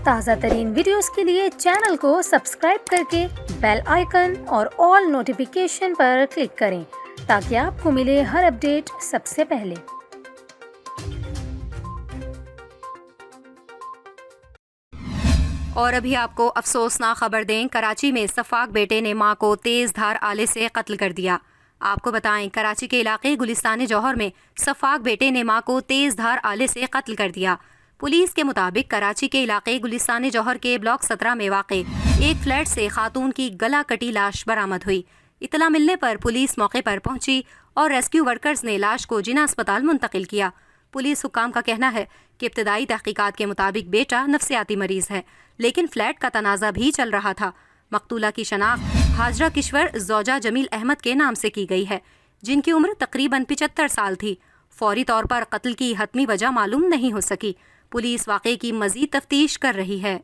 تازہ ترین ویڈیوز کے لیے چینل کو سبسکرائب کر کے بیل آئیکن اور آل نوٹیفیکیشن پر کلک کریں تاکہ آپ کو ملے ہر اپڈیٹ سب سے پہلے۔ اور ابھی آپ کو افسوسناک خبر دیں، کراچی میں سفاک بیٹے نے ماں کو تیز دھار آلے سے قتل کر دیا۔ آپ کو بتائیں، کراچی کے علاقے گلستان جوہر میں سفاک بیٹے نے ماں کو تیز دھار آلے سے قتل کر دیا۔ پولیس کے مطابق کراچی کے علاقے گلستان جوہر کے بلاک 17 میں واقع ایک فلیٹ سے خاتون کی گلا کٹی لاش برآمد ہوئی۔ اطلاع ملنے پر پولیس موقع پر پہنچی اور ریسکیو ورکرز نے لاش کو جناح اسپتال منتقل کیا۔ پولیس حکام کا کہنا ہے کہ ابتدائی تحقیقات کے مطابق بیٹا نفسیاتی مریض ہے، لیکن فلیٹ کا تنازع بھی چل رہا تھا۔ مقتولہ کی شناخت ہاجرہ کشور زوجہ جمیل احمد کے نام سے کی گئی ہے، جن کی عمر تقریباً 75 سال تھی۔ فوری طور پر قتل کی حتمی وجہ معلوم نہیں ہو سکی۔ پولیس واقعے کی مزید تفتیش کر رہی ہے۔